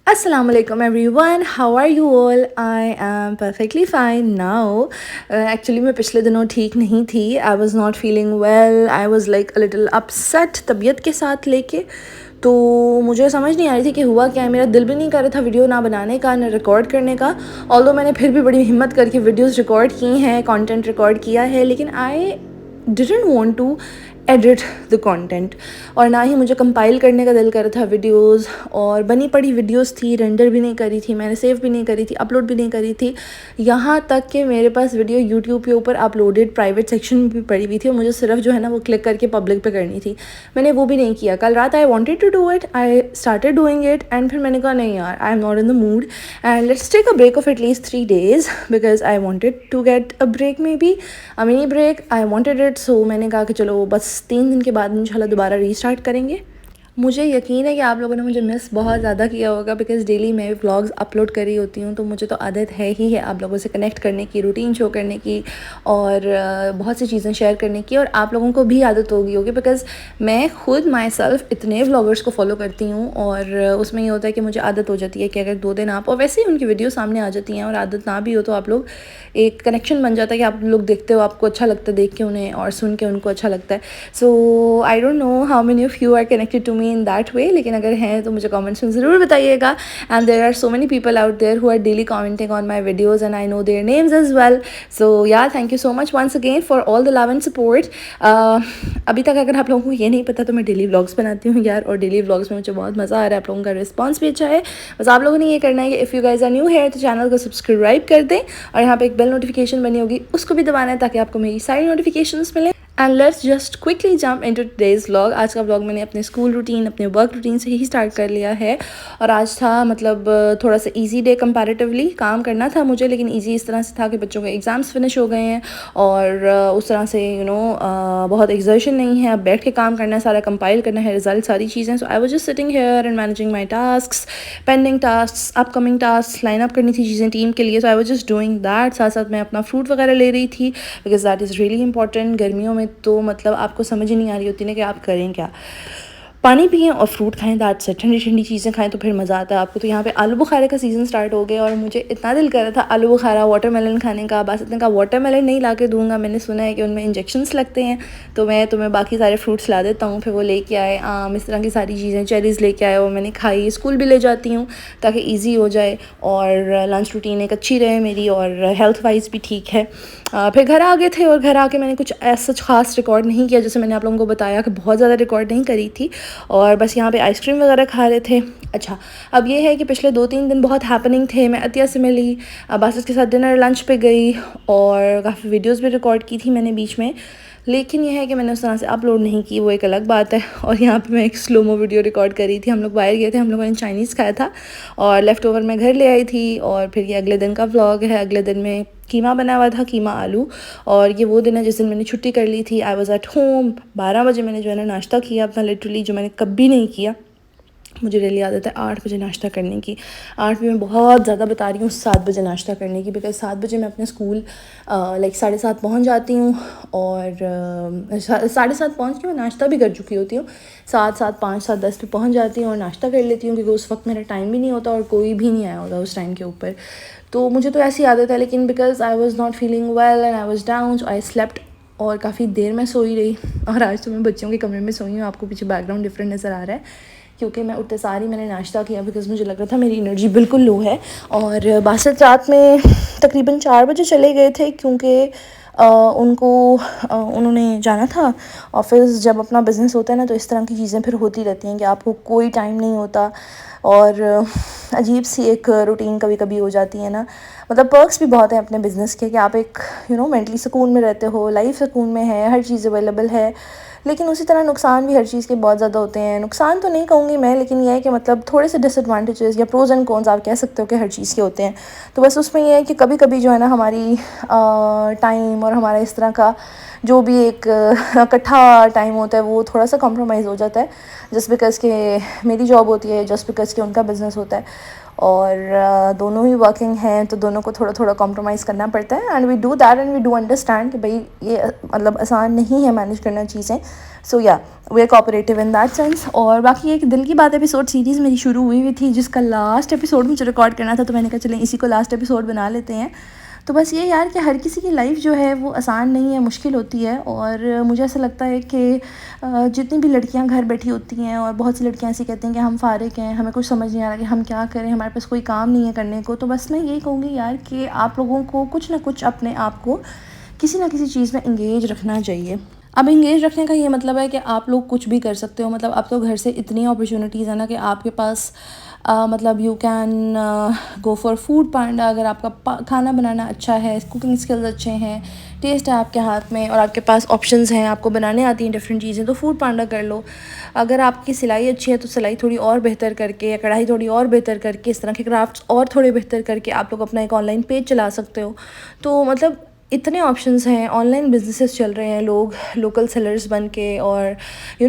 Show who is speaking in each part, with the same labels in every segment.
Speaker 1: Assalamu alaikum everyone, how are you all? I am perfectly fine now. Actually मैं पिछले दिनों ठीक नहीं थी. I was not feeling well. I was like a little upset तबीयत के साथ लेके. तो मुझे समझ नहीं आ रही थी कि हुआ क्या है. मेरा दिल भी नहीं कर रहा था वीडियो ना बनाने का ना रिकॉर्ड करने का. ऑल्दो मैंने फिर भी बड़ी हिम्मत करके वीडियोस रिकॉर्ड की हैं, कंटेंट रिकॉर्ड किया है, लेकिन I didn't want to edit the content और ना ही मुझे कंपाइल करने का दिल कर रहा था वीडियोस. और बनी पड़ी वीडियोस थी, रेंडर भी नहीं करी थी मैंने, सेव भी नहीं करी थी, अपलोड भी नहीं करी थी. यहाँ तक कि मेरे पास वीडियो यूट्यूब के ऊपर अपलोडेड प्राइवेट सेक्शन में भी पड़ी हुई थी और मुझे सिर्फ जो है ना वो क्लिक करके पब्लिक पे करनी थी. मैंने वो भी नहीं किया. कल रात I wanted to do it, I started doing it and फिर मैंने कहा नहीं यार, I am not in the mood and let's take a break of at least 3 days because I wanted to get a break, maybe a mini break. I wanted it. So मैंने कहा कि चलो बस 3 दिन के बाद इंशाल्लाह दोबारा रीस्टार्ट करेंगे. मुझे यकीन है कि आप लोगों ने मुझे मिस बहुत ज़्यादा किया होगा बिकॉज़ डेली मैं व्लॉग्स अपलोड कर रही होती हूँ, तो मुझे तो आदत है ही है आप लोगों से कनेक्ट करने की, रूटीन शो करने की और बहुत सी चीज़ें शेयर करने की. और आप लोगों को भी आदत होगी बिकॉज़ मैं खुद माई सेल्फ इतने व्लॉगर्स को फॉलो करती हूँ और उसमें ये होता है कि मुझे आदत हो जाती है कि अगर 2 दिन आप, और वैसे ही उनकी वीडियो सामने आ जाती हैं और आदत ना भी हो तो आप लोग एक कनेक्शन बन जाता है कि आप लोग देखते हो, आपको अच्छा लगता है देख के उन्हें और सुन के उनको अच्छा लगता है. So I don't know how many of you are connected to me in that way, लेकिन अगर हैं तो मुझे कमेंट्स में ज़रूर बताइएगा. And there are so many people out there who are daily commenting on my videos and I know their names as well. So yeah thank you so much once again for all the love and support. अभी तक अगर आप लोगों को ये नहीं पता तो मैं डेली व्लॉग्स बनाती हूँ यार, और डेली व्लॉग्स में मुझे बहुत मज़ा आ रहा है, आप लोगों का रिस्पॉन्स भी अच्छा है. बस आप लोगों ने ये करना है कि if you guys are new here तो चैनल को सब्सक्राइब कर दें और यहाँ पे एक बेल नोटिफिकेशन बनी होगी उसको भी दबाना है ताकि आपको मेरी सारी नोटिफिकेशंस मिले. And let's just quickly jump into today's vlog. आज का व्लॉग मैंने अपने स्कूल रूटीन, अपने वर्क रूटीन से ही स्टार्ट कर लिया है. और आज था मतलब थोड़ा सा इजी डे कंपैरेटिवली. काम करना था मुझे लेकिन इजी इस तरह से था कि बच्चों के एग्ज़ाम्स फिनिश हो गए हैं और उस तरह से बहुत एक्सर्शन नहीं है. अब बैठ के काम करना है, सारा कंपाइल करना है, रिजल्ट, सारी चीज़ें. So I was just sitting here and managing my tasks, pending task, upcoming task, line up करनी थी चीज़ें टीम के लिए. So I was just doing that. साथ साथ मैं अपना फ्रूट वगैरह ले रही थी because that is really important. गर्मियों में तो मतलब आपको समझ ही नहीं आ रही होती ना कि आप करें क्या. पानी पिएं और फ्रूट खाएं, दैट से ठंडी ठंडी चीज़ें खाएं तो फिर मज़ा आता है आपको. तो यहाँ पे आलू बुखारे का सीज़न स्टार्ट हो गया और मुझे इतना दिल कर रहा था आलू बुखारा, वाटरमेलन खाने का. बासित ने कहा वाटरमेलन नहीं ला के दूँगा, मैंने सुना है कि उनमें इंजेक्शंस लगते हैं, तो मैं तुम्हें बाकी सारे फ्रूट्स ला देता हूँ. फिर वो लेके आए आम, इस तरह की सारी चीज़ें, चेरीज़ लेके आए और मैंने खाई. स्कूल भी ले जाती हूँ ताकि ईजी हो जाए और लंच रूटीन एक अच्छी रहे मेरी और हेल्थ वाइज भी ठीक है. फिर घर आ गए थे और घर आके मैंने कुछ ऐसा ख़ास रिकॉर्ड नहीं किया, जैसे मैंने आप लोगों को बताया कि बहुत ज़्यादा रिकॉर्ड नहीं करी थी और बस यहाँ पे आइसक्रीम वगैरह खा रहे थे. अच्छा, अब ये है कि पिछले 2-3 दिन बहुत हैपनिंग थे. मैं अतिया से मिली, बासित के साथ डिनर लंच पे गई और काफ़ी वीडियोस भी रिकॉर्ड की थी मैंने बीच में, लेकिन यह है कि मैंने उस तरह से अपलोड नहीं की, वो एक अलग बात है. और यहाँ पे मैं एक स्लोमो वीडियो रिकॉर्ड करी थी. हम लोग बाहर गए थे, हम लोगों ने चाइनीज़ खाया था और लेफ़्ट ओवर मैं घर ले आई थी. और फिर ये अगले दिन का व्लॉग है. अगले दिन में कीमा बना हुआ था, कीमा आलू. और ये वो दिन है जिस दिन मैंने छुट्टी कर ली थी. I was at home. 12 बजे मैंने जो है ना नाश्ता किया अपना, लिटरली जो मैंने कभी नहीं किया. मुझे डेली आदत है 8 बजे नाश्ता करने की. 8 भी मैं बहुत ज़्यादा बता रही हूँ, 7 बजे नाश्ता करने की, बिकॉज 7 बजे मैं अपने स्कूल लाइक 7:30 पहुँच जाती हूँ और 7:30 पहुँच के मैं नाश्ता भी कर चुकी होती हूँ. 7, 7:05, 7:10 पे पहुँच जाती हूँ और नाश्ता कर लेती हूँ क्योंकि उस वक्त मेरा टाइम भी नहीं होता और कोई भी नहीं आया होता उस टाइम के ऊपर. तो मुझे तो ऐसी आदत है, लेकिन because I was not feeling well and I was down, I slept और काफ़ी देर में सोई रही. और आज तो मैं बच्चों के कमरे में सोई हूँ. आपको पीछे बैकग्राउंड डिफरेंट नज़र आ रहा है क्योंकि मैं उठते सारी मैंने नाश्ता किया बिकॉज़ मुझे लग रहा था मेरी एनर्जी बिल्कुल लो है. और बासित रात में तकरीबन 4 बजे चले गए थे क्योंकि उन्होंने जाना था ऑफिस. जब अपना बिज़नेस होता है ना तो इस तरह की चीज़ें फिर होती रहती हैं कि आपको कोई टाइम नहीं होता और अजीब सी एक रूटीन कभी कभी हो जाती है ना. मतलब पर्क्स भी बहुत हैं अपने बिज़नेस के कि आप एक मेंटली सुकून में रहते हो, लाइफ सुकून में है, हर चीज़ अवेलेबल है. लेकिन उसी तरह नुकसान भी हर चीज़ के बहुत ज़्यादा होते हैं. नुकसान तो नहीं कहूँगी मैं, लेकिन यह है कि मतलब थोड़े से डिसएडवांटेजेस या प्रोज एंड कॉन्स आप कह सकते हो कि हर चीज़ के होते हैं. तो बस उसमें यह है कि कभी कभी जो है ना हमारी टाइम और हमारा इस तरह का जो भी एक इकट्ठा टाइम होता है वो थोड़ा सा कॉम्प्रोमाइज़ हो जाता है जस्ट बिकॉज़ के मेरी जॉब होती है, जस्ट बिकॉज़ के उनका बिज़नेस होता है. और दोनों ही वर्किंग हैं, तो दोनों को थोड़ा थोड़ा कॉम्प्रोमाइज़ करना पड़ता है। And we do that and we do understand कि भाई ये मतलब आसान नहीं है मैनेज करना चीज़ें। So yeah we are cooperative in that sense. और बाकी एक दिल की बात एपिसोड सीरीज़ मेरी शुरू हुई हुई थी, जिसका लास्ट एपिसोड मुझे रिकॉर्ड करना था, तो मैंने कहा चलें इसी को लास्ट एपिसोड बना लेते हैं। तो बस ये यार कि हर किसी की लाइफ जो है वो आसान नहीं है, मुश्किल होती है। और मुझे ऐसा लगता है कि जितनी भी लड़कियां घर बैठी होती हैं, और बहुत सी लड़कियां ऐसी कहती हैं कि हम फ़ारिग हैं, हमें कुछ समझ नहीं आ रहा कि हम क्या करें, हमारे पास कोई काम नहीं है करने को, तो बस मैं यही कहूँगी यार कि आप लोगों को कुछ ना कुछ अपने आप को किसी ना किसी चीज़ में इंगेज रखना चाहिए। अब इंगेज रखने का ये मतलब है कि आप लोग कुछ भी कर सकते हो। मतलब अब तो घर से इतनी अपॉर्चुनिटीज़ है ना कि आपके पास मतलब you can go for Foodpanda. अगर आपका खाना बनाना अच्छा है, कुकिंग स्किल्स अच्छे हैं, टेस्ट है आपके हाथ में, और आपके पास ऑप्शंस हैं, आपको बनाने आती हैं डिफरेंट चीज़ें, तो फूड पांडा कर लो। अगर आपकी सिलाई अच्छी है तो सिलाई थोड़ी और बेहतर करके, या कढ़ाई थोड़ी और बेहतर करके, इस तरह के क्राफ्ट्स और थोड़े बेहतर करके आप लोग अपना एक ऑनलाइन पेज चला सकते हो। तो मतलब इतने ऑप्शंस हैं, ऑनलाइन बिजनेसेस चल रहे हैं, लोग लोकल सेलर्स बन के और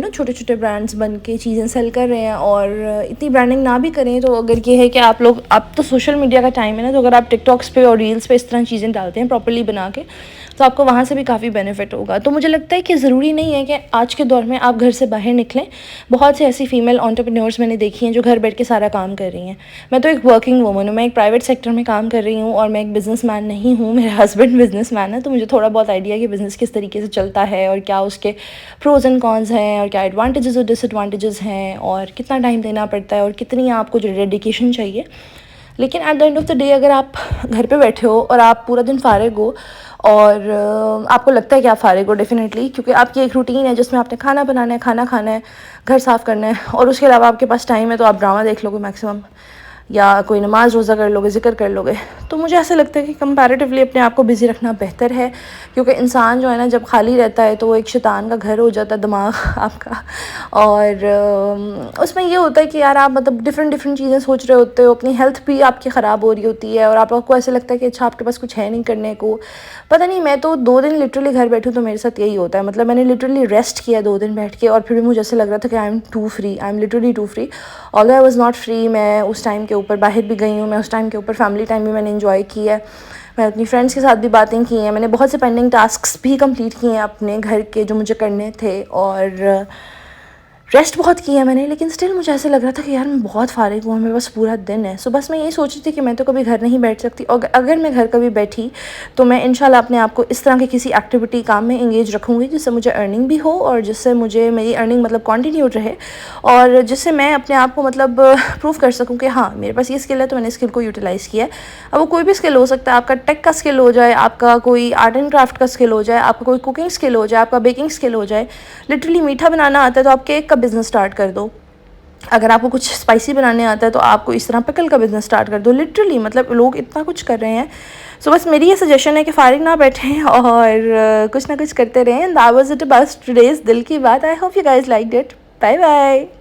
Speaker 1: छोटे छोटे ब्रांड्स बन के चीज़ें सेल कर रहे हैं। और इतनी ब्रांडिंग ना भी करें तो अगर ये है कि आप लोग, अब तो सोशल मीडिया का टाइम है ना, तो अगर आप टिकटॉक्स पे और रील्स पे इस तरह चीज़ें डालते हैं प्रॉपर्ली बना के, तो आपको वहाँ से भी काफ़ी बेनिफिट होगा। तो मुझे लगता है कि ज़रूरी नहीं है कि आज के दौर में आप घर से बाहर निकलें। बहुत सी ऐसी फीमेल एंटरप्रेन्योर्स मैंने देखी हैं जो घर बैठ के सारा काम कर रही हैं। मैं तो एक वर्किंग वूमन हूँ, मैं एक प्राइवेट सेक्टर में काम कर रही हूँ, और मैं एक बिजनेसमैन नहीं हूँ, मेरे हस्बैंड बिजनेसमैन है। तो मुझे थोड़ा बहुत आइडिया है कि बिज़नेस किस तरीके से चलता है, और क्या उसके प्रोज एंड कॉन्स हैं, और क्या एडवांटेजेस और डिसएडवांटेजेस हैं, और कितना टाइम देना पड़ता है, और कितनी आपको जो डेडिकेशन चाहिए। लेकिन at the end of the day अगर आप घर पे बैठे हो और आप पूरा दिन फारिग हो, और आपको लगता है कि आप फारिग हो डेफिनेटली, क्योंकि आपकी एक रूटीन है जिसमें आपने खाना बनाना है, खाना खाना है, घर साफ़ करना है, और उसके अलावा आपके पास टाइम है, तो आप ड्रामा देख लोगे मैक्सिमम, या कोई नमाज रोज़ा कर लोगे, ज़िक्र कर लोगे। तो मुझे ऐसा लगता है कि कंपैरेटिवली अपने आप को बिज़ी रखना बेहतर है, क्योंकि इंसान जो है ना, जब खाली रहता है तो वो एक शैतान का घर हो जाता है दिमाग आपका। और उसमें ये होता है कि यार आप मतलब डिफरेंट चीज़ें सोच रहे होते हो, अपनी हेल्थ भी आपकी ख़राब हो रही होती है, और आप लोग को ऐसा लगता है कि अच्छा आपके पास कुछ है नहीं करने को। पता नहीं, मैं तो 2 दिन लिटरली घर बैठी हूँ तो मेरे साथ यही होता है। मतलब मैंने लिटरली रेस्ट किया 2 दिन बैठ के, और फिर भी मुझे ऐसा लग रहा था कि I am too free, I am literally too free. Although I was not free, मैं उस टाइम के ऊपर बाहर भी गई हूँ, मैं उस टाइम के ऊपर फैमिली टाइम भी मैंने इन्जॉय किया है, मैं अपनी फ्रेंड्स के साथ भी बातें की हैं, मैंने बहुत से पेंडिंग टास्क्स भी कंप्लीट किए हैं अपने घर के जो मुझे करने थे, और रेस्ट बहुत की है मैंने। लेकिन स्टिल मुझे ऐसे लग रहा था कि यार मैं बहुत फारिग हूँ, मेरे पास पूरा दिन है। सो बस मैं यही सोच रही थी कि मैं तो कभी घर नहीं बैठ सकती, और अगर मैं घर कभी बैठी तो मैं इंशाल्लाह अपने आप को इस तरह के किसी एक्टिविटी काम में इंगेज रखूँगी जिससे मुझे अर्निंग भी हो, और जिससे मुझे मेरी अर्निंग मतलब कंटिन्यू रहे, और जिससे मैं अपने आप को मतलब प्रूव कर सकूँ कि हाँ मेरे पास ये स्किल है, तो मैंने स्किल को यूटिलाइज़ किया है। अब वो कोई भी स्किल हो सकता है, आपका टेक का स्किल हो जाए, आपका कोई आर्ट एंड क्राफ्ट का स्किल हो जाए, आपका कोई कुकिंग स्किल हो जाए, आपका बेकिंग स्किल हो जाए। लिटरली मीठा बनाना आता है तो आप केक का बिज़नेस स्टार्ट कर दो, अगर आपको कुछ स्पाइसी बनाने आता है तो आपको इस तरह पिकल का बिज़नेस स्टार्ट कर दो। लिटरली मतलब लोग इतना कुछ कर रहे हैं। सो बस मेरी ये सजेशन है कि फारिग ना बैठें और कुछ ना कुछ करते रहें। That was it about today's दिल की बात। I hope you guys liked it. Bye bye.